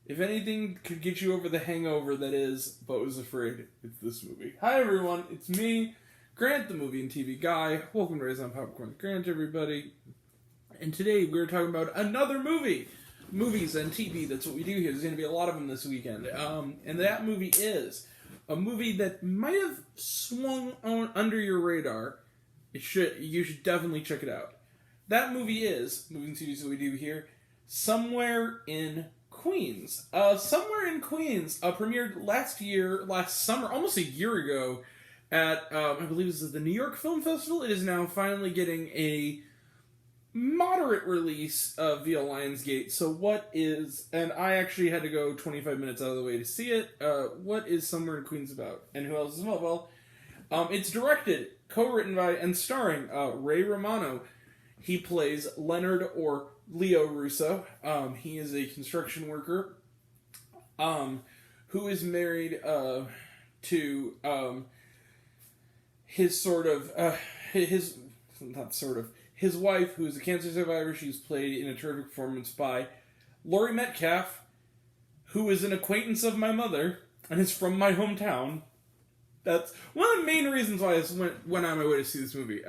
If anything could get you over the hangover that is Beau is Afraid, it's this movie. Hi everyone, it's me, Grant, the movie and TV guy. Welcome to Raise on Popcorn with Grant, everybody. And today we're talking about another movie. Movies and TV, that's what we do here. There's going to be a lot of them this weekend. And that movie is a movie that might have swung on under your radar. You should definitely check it out. That movie is, movie and TV that we do here, Somewhere in Queens. Somewhere in Queens premiered last summer, almost a year ago, at, I believe this is the New York Film Festival. It is now finally getting a moderate release via Lionsgate. So what is, and I actually had to go 25 minutes out of the way to see it, what is Somewhere in Queens about? And who else is involved? Well, it's directed, co-written by, and starring Ray Romano. He plays Leonard, or Leo Russo. He is a construction worker who is married to his wife, who is a cancer survivor. She's played in a terrific performance by Laurie Metcalf, who is an acquaintance of my mother and is from my hometown. That's one of the main reasons why I went on my way to see this movie.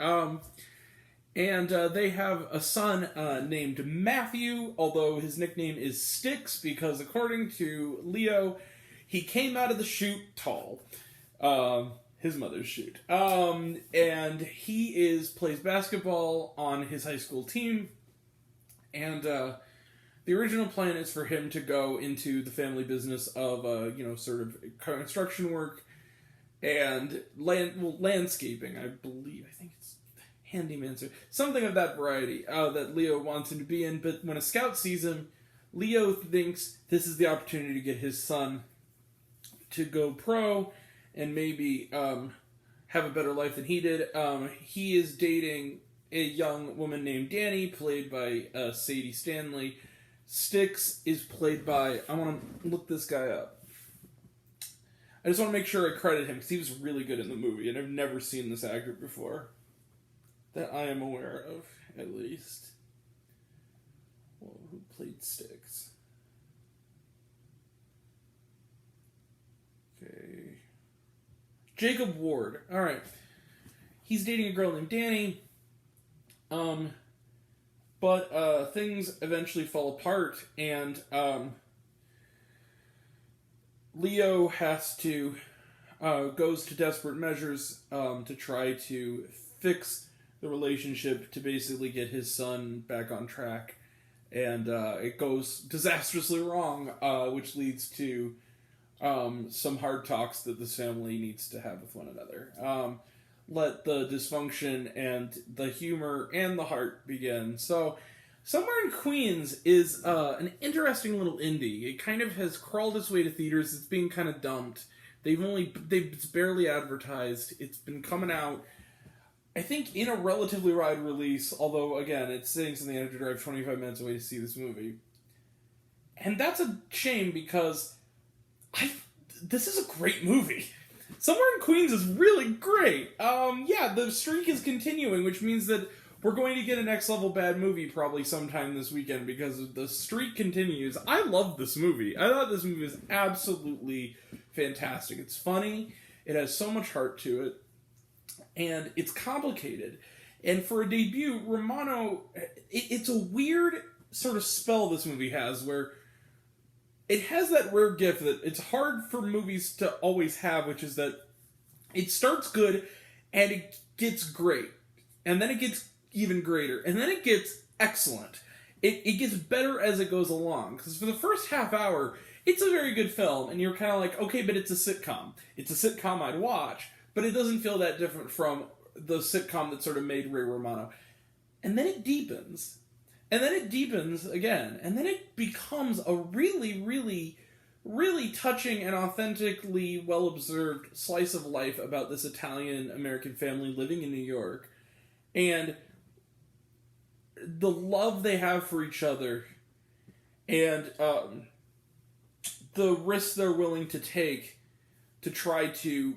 And they have a son named Matthew, although his nickname is Sticks, because according to Leo, he came out of the chute tall. His mother's chute. And he plays basketball on his high school team. And the original plan is for him to go into the family business of, sort of construction work and landscaping, I believe. I think it's handyman, something of that variety that Leo wants him to be in. But when a scout sees him, Leo thinks this is the opportunity to get his son to go pro and maybe have a better life than he did. He is dating a young woman named Danny, played by Sadie Stanley. Sticks is played by, I want to look this guy up. I just want to make sure I credit him, because he was really good in the movie, and I've never seen this actor before. That I am aware of, at least. Well, who played Sticks? Okay. Jacob Ward. Alright. He's dating a girl named Danny. But things eventually fall apart, and Leo has to goes to desperate measures to try to fix the relationship, to basically get his son back on track. And it goes disastrously wrong, which leads to some hard talks that this family needs to have with one another. Let the dysfunction and the humor and the heart begin. So, Somewhere in Queens is an interesting little indie. It kind of has crawled its way to theaters. It's being kind of dumped. It's barely advertised. It's been coming out, I think, in a relatively wide release, although, again, it's saying something I have to drive 25 minutes away to see this movie. And that's a shame, because this is a great movie. Somewhere in Queens is really great. The streak is continuing, which means that we're going to get a next level bad movie probably sometime this weekend, because the streak continues. I love this movie. I thought this movie was absolutely fantastic. It's funny. It has so much heart to it. And it's complicated. And for a debut, Romano, it's a weird sort of spell this movie has, where it has that rare gift that it's hard for movies to always have, which is that it starts good, and it gets great. And then it gets even greater. And then it gets excellent. It gets better as it goes along. Because for the first half hour, it's a very good film, and you're kind of like, okay, but it's a sitcom. It's a sitcom I'd watch. But it doesn't feel that different from the sitcom that sort of made Ray Romano. And then it deepens. And then it deepens again. And then it becomes a really, really, really touching and authentically well-observed slice of life about this Italian-American family living in New York. And the love they have for each other. And the risks they're willing to take to try to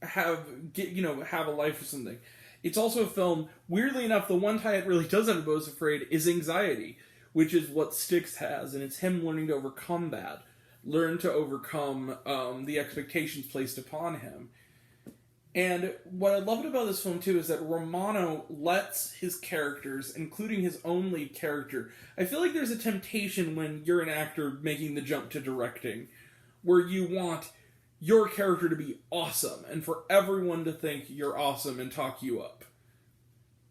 have a life or something. It's also a film, weirdly enough, the one tie it really does on Beau's Afraid is anxiety, which is what Sticks has, and it's him learning to overcome that. learn to overcome the expectations placed upon him. And what I loved about this film, too, is that Romano lets his characters, including his own lead character... I feel like there's a temptation when you're an actor making the jump to directing, where you want your character to be awesome, and for everyone to think you're awesome and talk you up.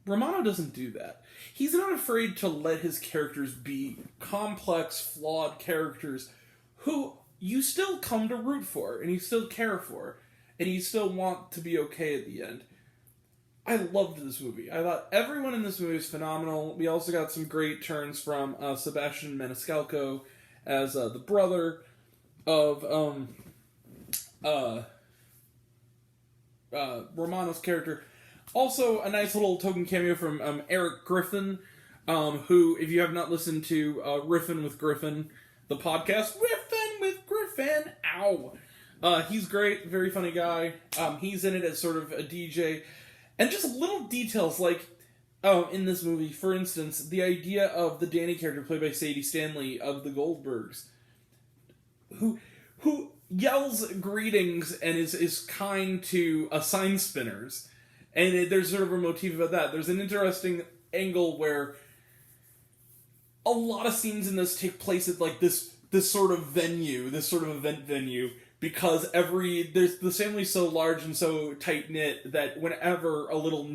Romano doesn't do that. He's not afraid to let his characters be complex, flawed characters who you still come to root for, and you still care for. And you still want to be okay at the end. I loved this movie. I thought everyone in this movie was phenomenal. We also got some great turns from Sebastian Maniscalco as the brother of Romano's character. Also, a nice little token cameo from Eric Griffin, who, if you have not listened to Riffin with Griffin, the podcast, Riffin with Griffin, ow! He's great, very funny guy. He's in it as sort of a DJ. And just little details like, in this movie, for instance, the idea of the Danny character played by Sadie Stanley of the Goldbergs, who yells greetings and is kind to sign spinners. And there's sort of a motif about that. There's an interesting angle where a lot of scenes in this take place at like this sort of venue, this sort of event venue, because the family's so large and so tight-knit that whenever a little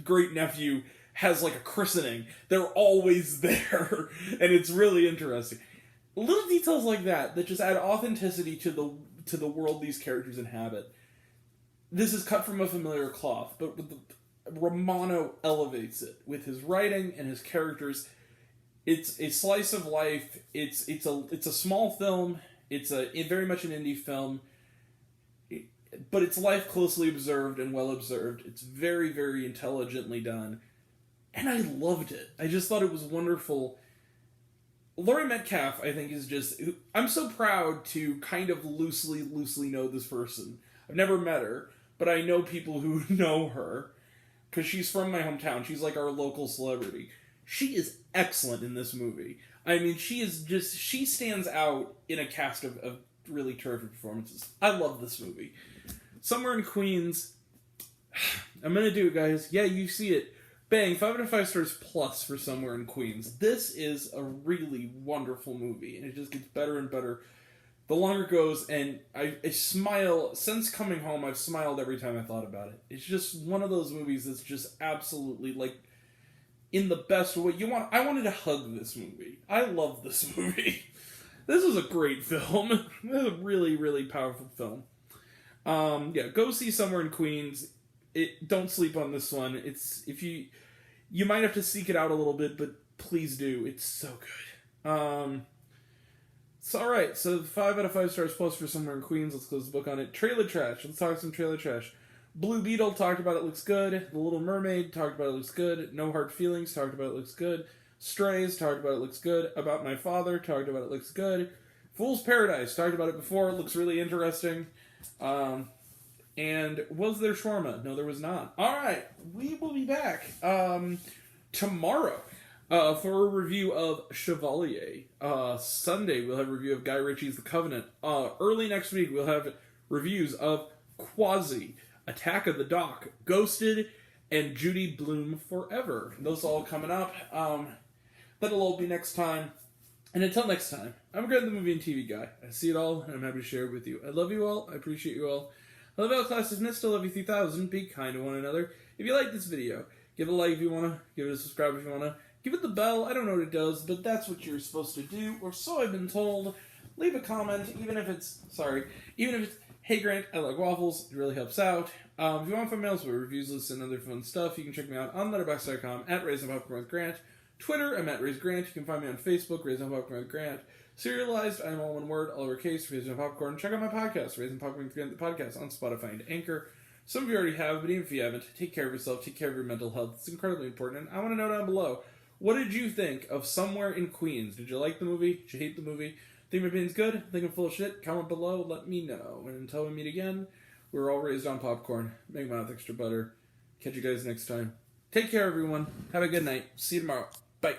great-nephew has, like, a christening, they're always there, and it's really interesting. Little details like that just add authenticity to the world these characters inhabit. This is cut from a familiar cloth, but Romano elevates it with his writing and his characters. It's a slice of life. It's a small film. It's very much an indie film, but it's life closely observed and well observed. It's very, very intelligently done, and I loved it. I just thought it was wonderful. Laurie Metcalf, I think, is just... I'm so proud to kind of loosely know this person. I've never met her, but I know people who know her, because she's from my hometown. She's like our local celebrity. She is excellent in this movie. I mean, she stands out in a cast of really terrific performances. I love this movie. Somewhere in Queens, I'm going to do it, guys. Yeah, you see it. Bang, 5 out of 5 stars plus for Somewhere in Queens. This is a really wonderful movie, and it just gets better and better the longer it goes, and I smile. Since coming home, I've smiled every time I thought about it. It's just one of those movies that's just absolutely, like, in the best way. I wanted to hug this movie. I love this movie. This is a great film. This is a really, really powerful film. Yeah, go see Somewhere in Queens. Don't sleep on this one. You might have to seek it out a little bit, but please do. It's so good. It's alright. So 5 out of 5 stars plus for Somewhere in Queens. Let's close the book on it. Trailer trash. Let's talk some trailer trash. Blue Beetle, talked about it, looks good. The Little Mermaid, talked about it, looks good. No Hard Feelings, talked about it, looks good. Strays, talked about it, looks good. About My Father, talked about it, looks good. Fool's Paradise, talked about it before, it looks really interesting. And was there shawarma? No, there was not. Alright, we will be back tomorrow for a review of Chevalier. Sunday, we'll have a review of Guy Ritchie's The Covenant. Early next week, we'll have reviews of Quasi, Attack of the Dock, Ghosted, and Judy Blume Forever. Those all coming up. That'll all be next time. And until next time, I'm Greg the Movie and TV Guy. I see it all, and I'm happy to share it with you. I love you all. I appreciate you all. I love all classes, and I still love you 3000. Be kind to one another. If you like this video, give it a like if you want to. Give it a subscribe if you want to. Give it the bell. I don't know what it does, but that's what you're supposed to do, or so I've been told. Leave a comment, even if it's, hey Grant, I like waffles. It really helps out. If you want to find me elsewhere, reviews, lists, and other fun stuff, you can check me out on letterboxd.com at Raising Popcorn with Grant. Twitter, I'm at Raise Grant. You can find me on Facebook, Raising Popcorn with Grant. Serialized, I'm all one word, all lowercase, Raising Popcorn. Check out my podcast, Raising Popcorn with Grant, the podcast, on Spotify and Anchor. Some of you already have, but even if you haven't, take care of yourself, take care of your mental health. It's incredibly important. I want to know down below, what did you think of Somewhere in Queens? Did you like the movie? Did you hate the movie? Think my opinion's good? Think I'm full of shit? Comment below, let me know. And until we meet again, we're all raised on popcorn. Make mine with extra butter. Catch you guys next time. Take care, everyone. Have a good night. See you tomorrow. Bye.